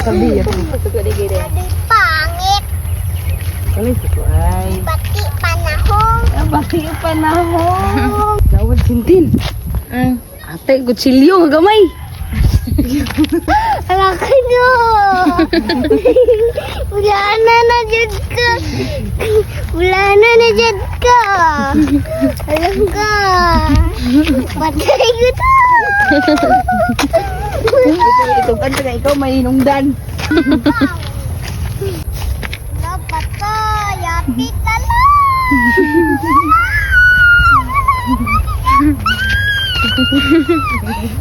sabi ya. Pangit. Kali ko ay. Bati panahon. Bati panahon. Dawad sintin. Ate kutsilyo gamay. Ala kayo. Wala na jud ka. Wala na jud ka. Alam ka. Patay ko to. Ito kan na ikaw may inungdan. Dapat to. Yapit lalo.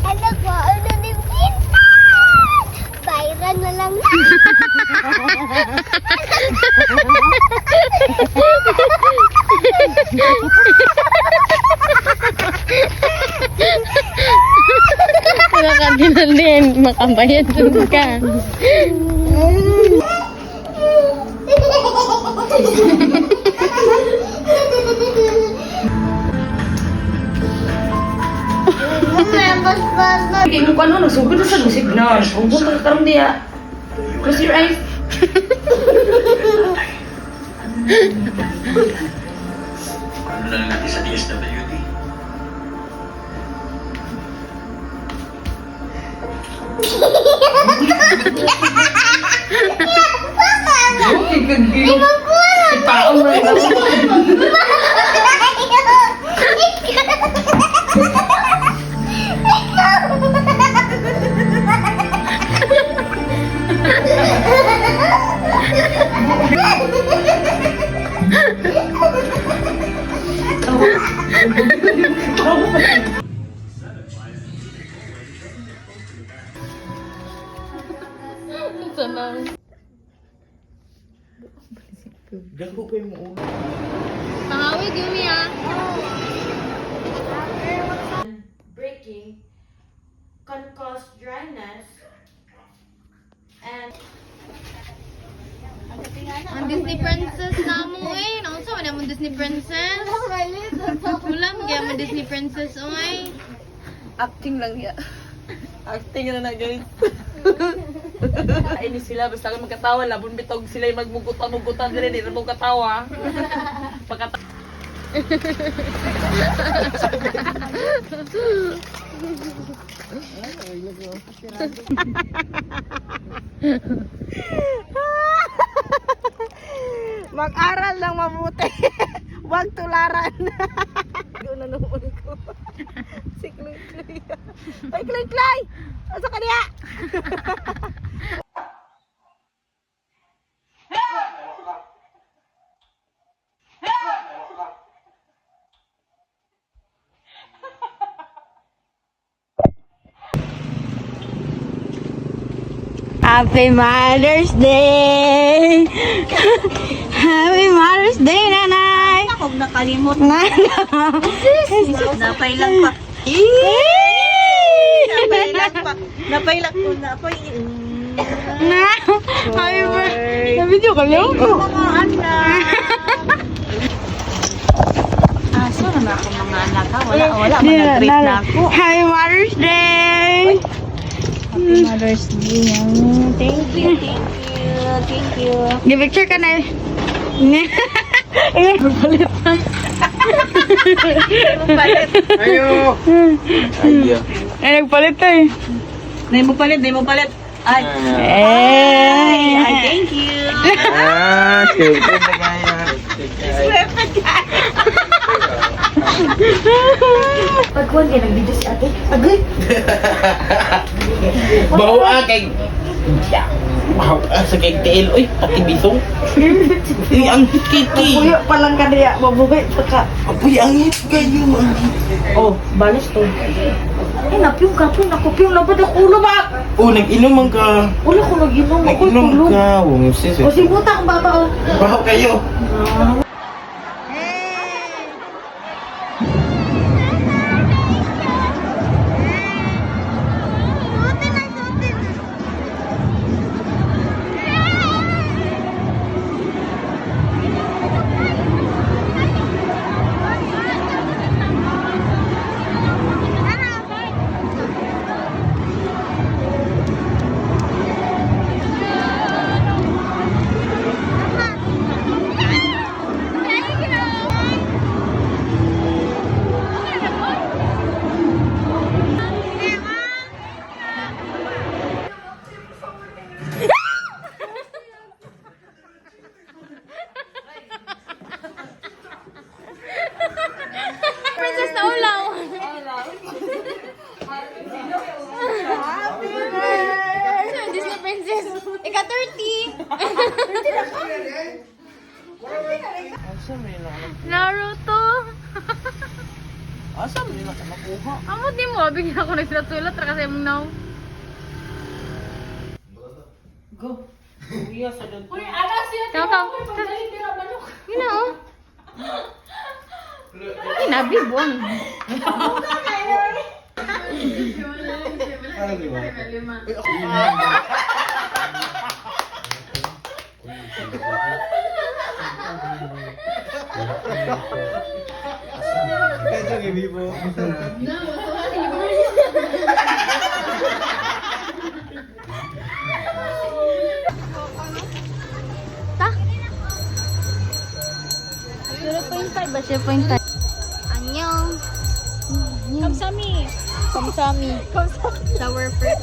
Ano ko? Ano din pinta? Bayran na lang na. Nakadinan din, makabayad dun ka. Hindi mo ano, nagsugod na sa signal. Huwag mo kakaroon diya. Close your eyes. Ano na lang natin sa DSWD? Ipaong na ito. Gago pa yung mo. Pangawid yung miya. Breaking can cause dryness and Ang Disney Princess na mo eh. Naunsa man ang Disney Princess? Ulam kaya mo Disney Princess oy. Acting lang ya. Acting na guys. Ini sila basta kang magkatawa labon bitog sila yung magmugutan dili di na mo katawa. Pagkata Mag-aral lang mabuti. Huwag tularan. Yun na noon ko. Si Clay. Ay, Clay! Asa ka niya? Happy Mother's Day! Happy Mother's Day, Nanay! huwag nakalimot Nanay! napay lang pa napay lang po napay Na! Happy birthday! Nabidyo ka lang? mga anak aso na ako mga anak ha wala mga great na ako Happy Mother's Day! Happy Mother's Day thank you Give picture ka na. Magpalit na. Ayo! Ayo. Nagpalit tayo. Dahil mo palit ay Eh! thank you Cute na kaya. pagkuhan kayo nag-video si ate agay Baho kay. Baho sa kay Kail. Uy, pati bisong. Uy, ang kiki. Puyo pa lang ka diya. Mabugay pa ka. Uy, ang hit kayo. Oh, balas to. Eh, napiyong ka po. Nakupiyong labad ako ulo ba? Oh, nag-inom man ka. Wala ko nag-inom. Ako Nag-inom tulog. ka. Wong sis. O, simuta ang baba. Baho kayo. Naruto. Asa mo nila ka makuha? Amo di mo, bigyan ako nagsulat-sulat ra kasi mong now. Go. Uya sa doon. Uy, ala siya. Kaka. Gina oh. Inabi buwan. Kaya gibi po. Ta? 0.5 ba? 0.5. Annyeong. Kamsami. Kamsami. Sour fruit.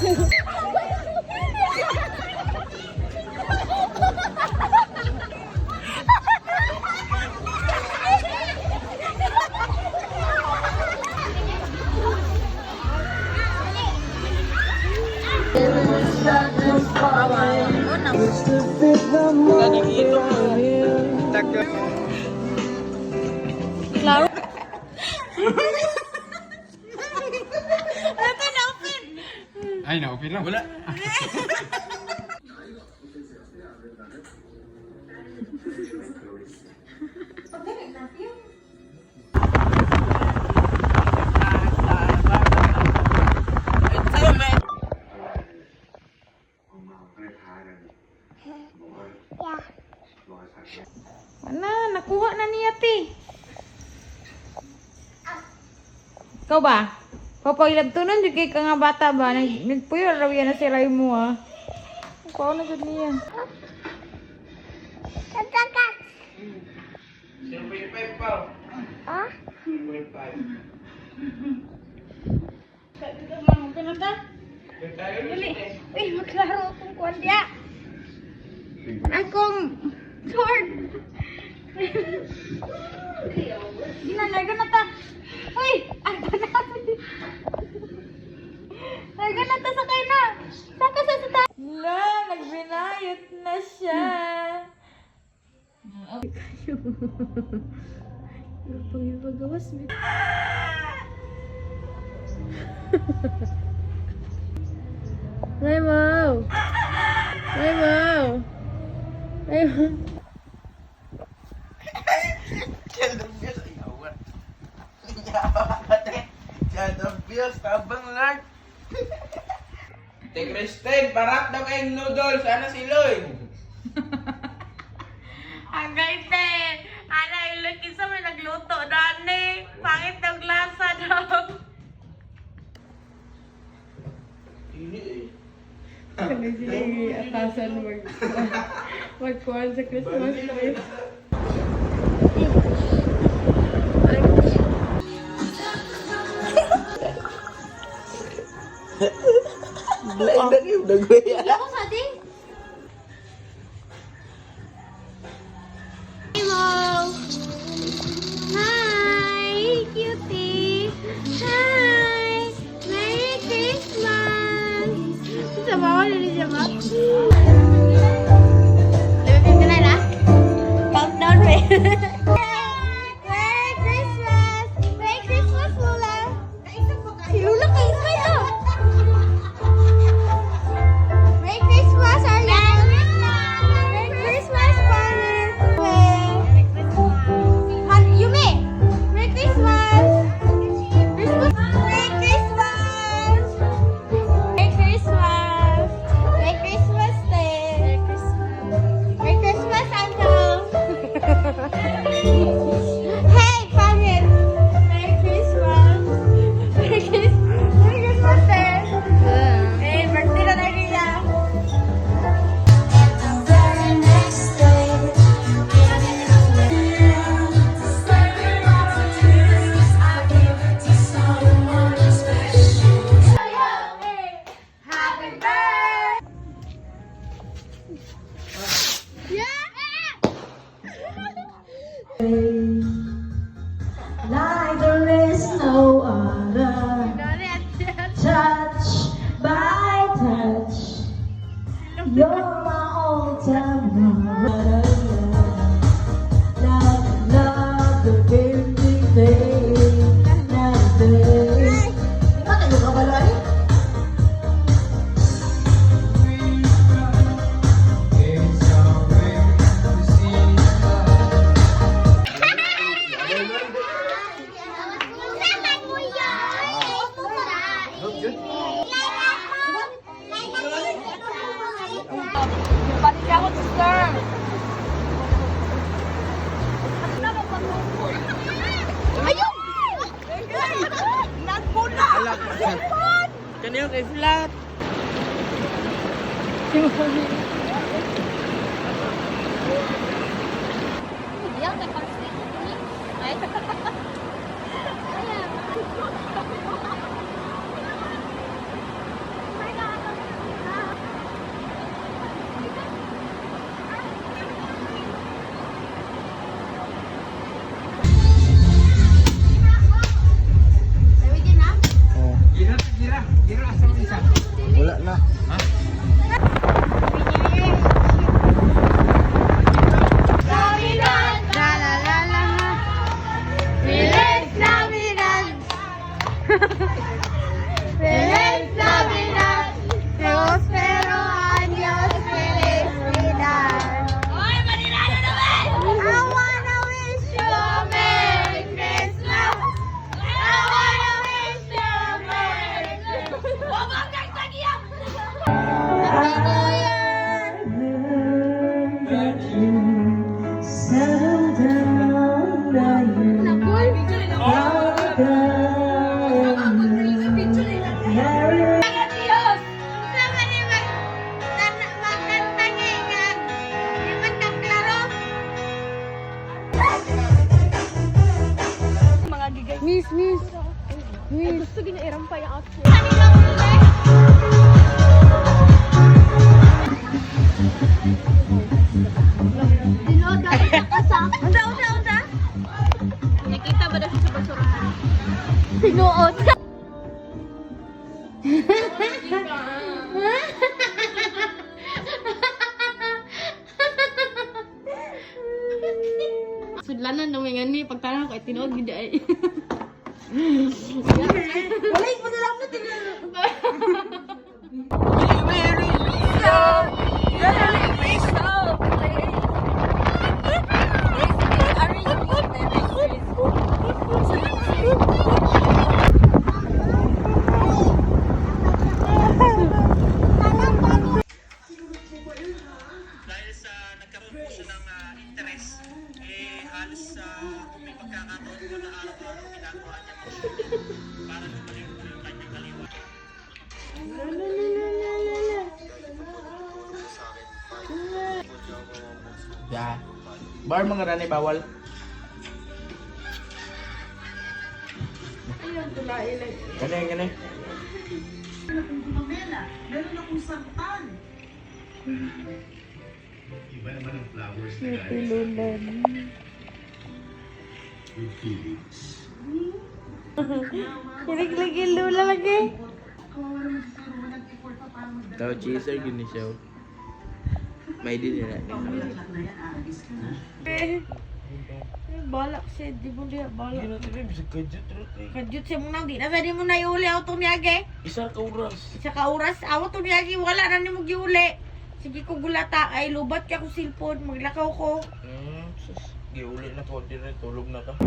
Klaro. Ay, na-open lang. Wala. Mana, nakuha na niya, ti. Ikaw ba? Papailag to nun, kay ka nga bata ba? Nagpuyo, raw yan na si Ray mo, ah. Ikaw na gud niya. Tatakas. 0.5 pa. Ah? 0.5. Dali. Uy, maglaro akong kwadya. Akong sword. Ginanay na ta. Uy, ang panat. Nagana na ta sakay na. Saka sa ta. La, nagbinayot na siya. Pag-ibagawas mo. Rainbow! Rainbow! Rainbow! Child of Dios, ayawan. Child of Dios, tabang Lord. Te Kristen, parat daw kayong noodles. Ano si Lloyd? Ang gaite. Ana, ilaki sa may nagluto. Dani, pangit ng lasa daw. Hindi eh. Sige, atasan magkuhan sa Christmas tree. Lain na yung nagwaya. Ako sa ding. Hello. Hi, cutie. Hi. Merry Christmas. Sa bawah na siya ba? Lebih ka na na? Countdown, Ray. Merry Christmas. Merry Christmas, Lula. Si Lula kayo ito. Ay, flat. Yan, may pang-sweet. Ay. Wala na. Feliz Navidad! Feliz Navidad! Prospero años, felicidad! Oy, maninalo naman! I wanna wish you a Merry Christmas! I wanna wish you a Merry Christmas! Huwag ang kagtagyan! Happy New Year! Diyos! Sama ni magkantangingan. Di magkaklaro. Mga gigay. Miss. Ay, gusto ginairam pa yung outfit. Dinoda ka kasa. Unda. Nakita ba na siya sa basurahan? Sinuot. Sudlanan nang may ngani pagtanong ko ay tinuod gid ay. Walay mo na lang na dahil sa nagkaroon po siya ng interest, halos kung may pagkakataon po na araw-araw ginagawa niya po siya para lumalim po yung kanyang kaliwa. Ya. Bar mga rani bawal. Gani. Kilig-lagi lula lagi. Tao chaser gini siya. May din nila. Balak siya, di mo dia balak. Gino tadi bisa kejut terus. Kajut siya muna, di na sa di mo na iuli auto niyagi. Isa ka oras. Sa kauras, awa to niyagi, wala na ni mo giuli. Sige ko gulata, ay lubat ka ko cellphone, maglakaw ko. Sus. Giuli na ko din tulog na ka.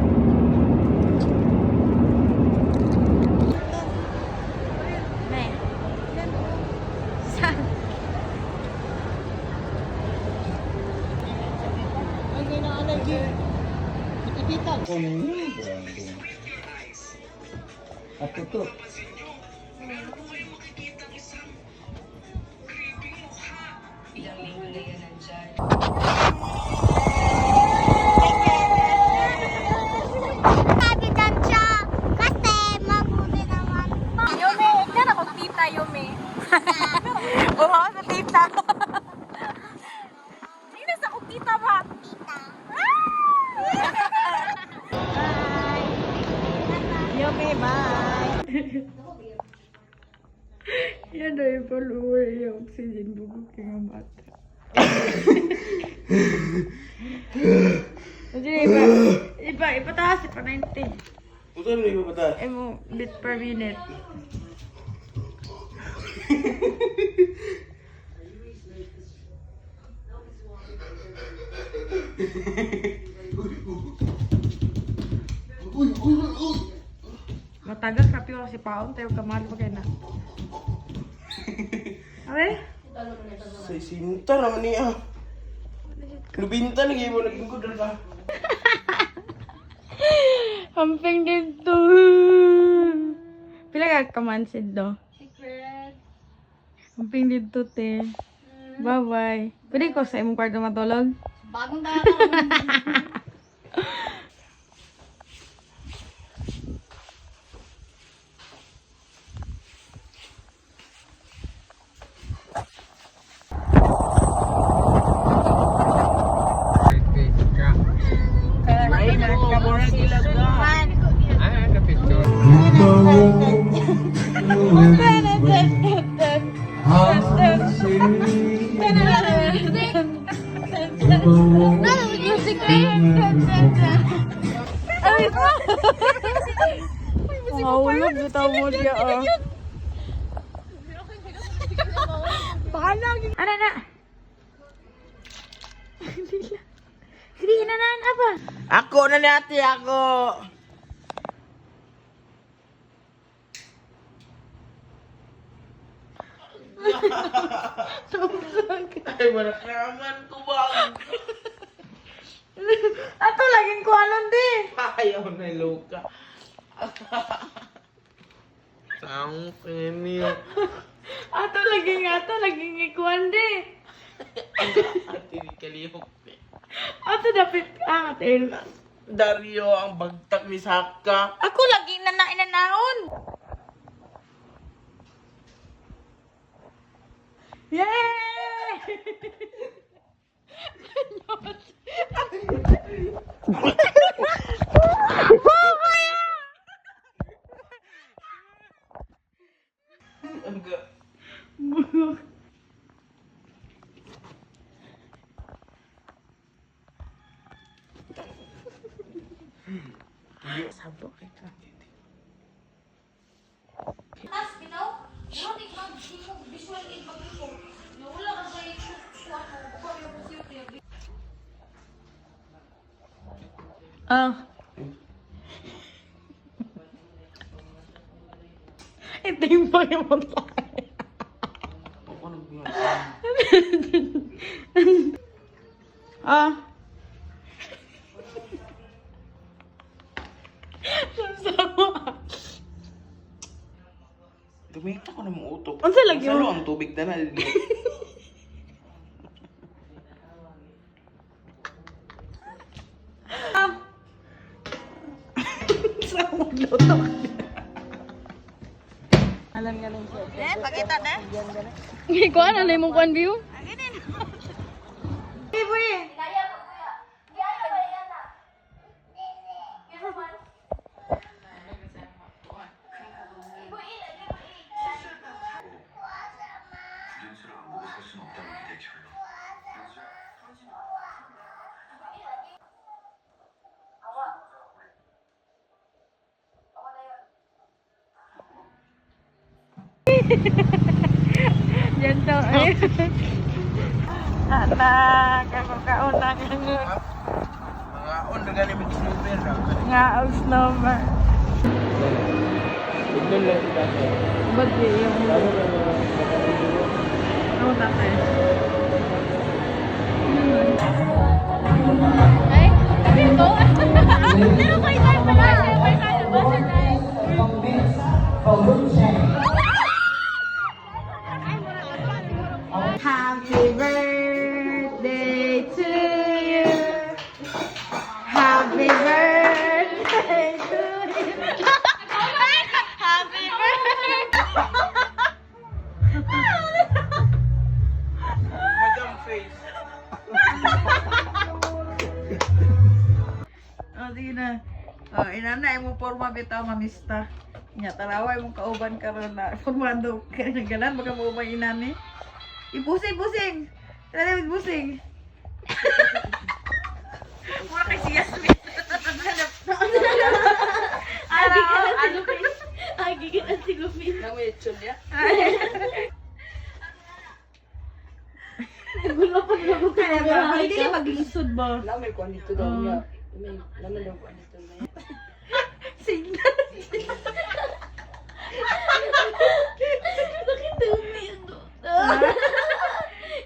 Ne. Saan? At ito. Sabi dyan siya. Kasi mabuti naman pa. Yume, yan ako tita Yume. Oo, sa tita. Sino sa akong tita ba? Tita. Yume, bye. Yan na yung follower yung oxygen bugok yung bata. Ipataas, ipa 90. Usan mo iba bata? Ay mo, bit per minute. Matagal rapi ako si Paon, tayo kamali pa kayo na. Awe? Sa sinta naman niya. Lubinta lagi mo naging kudal ka. Hamping dito. Pila ka kamansid do? Secret. Amping dito, te. Bye-bye. Pwede ko sa imong kwarto matulog? Bagong data. Ay, mo, mura sila ka. Mahulog, bitaw mo diya, ah. Ano na? Hindi na apa? Ako na ni ate, ako. Ay, wala naman ko bang. Ato laging kualon di. Ayaw na luka. Sang penyo. Ato laging ikuan di. Ate ni kalihok. Ato dapit atin. Dario ang bagtak ni Saka. Ako lagi inanaon. Yay! Enggak. Sabok ka. Tapos, bitaw, hindi mo visual aid mag-info. Wala ka sa kuwan mo. Bukod yung posible. Ah. Ito yung Pokemon tayo. Ako nagbiyan. Ah. Dumita ko na mong utok. Unsa lagi Salo mo? ang tubig na na. Ah. Sa magluto. Alam nga lang siya. Eh, pakita na. Kuan ano imong kuan view? Ibu eh. Kaya po, kuya. Kaya ba yan na? Kaya man. Ibu, Yan to eh. Anak, ako kaunang Mga on na galing may snowbird. nga aus naman. Tignan lang si Dati. Ba't di yung... Ano tatay? Ay, sabi ko. Pero kayo tayo pala. May tayo ba sila? Happy birthday to you. Happy birthday to you. Happy birthday. Madam face. Oh, sige na. Oh, inanay mo forma bitaw mamista. Nya taraway mo kauban karon na formando kaya ganan baka mo ba inani. Ibusing. Dali busing. Mura kay si Yasmin. Agi ka na si Gupi. Nang may chun ya. Gulo pa na ko Kaya hindi niya maglisod ba? Lamay ko dito daw niya. Lamay daw ko dito na. Signal.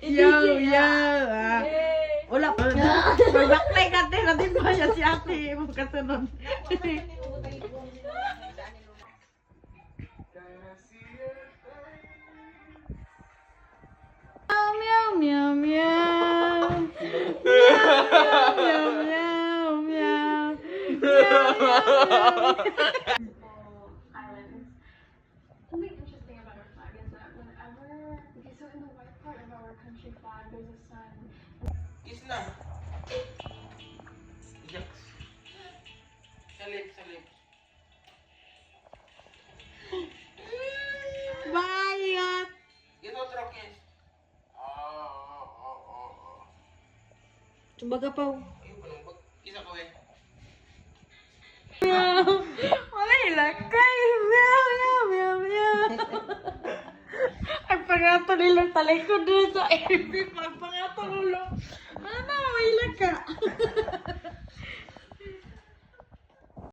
Yo. Ah. Wala pa. Magbaklay ka din. Natin ba siya si ate mo kasunod. meow, meow, meow. Meow, meow, meow, meow. Islands. Something interesting about our flag is that whenever, okay, so in the white part of our country flag, there's a sun. Kiss na. Yucks. Sa lips. Bayot. Ito, Trokis. Kumbaga pa. Ayun pa nung kiss ako eh. Wala ilakay. Meow, meow, meow, meow. Ang pangato nilang talay ko doon sa FB. Ang pangato nilo. Ano na, may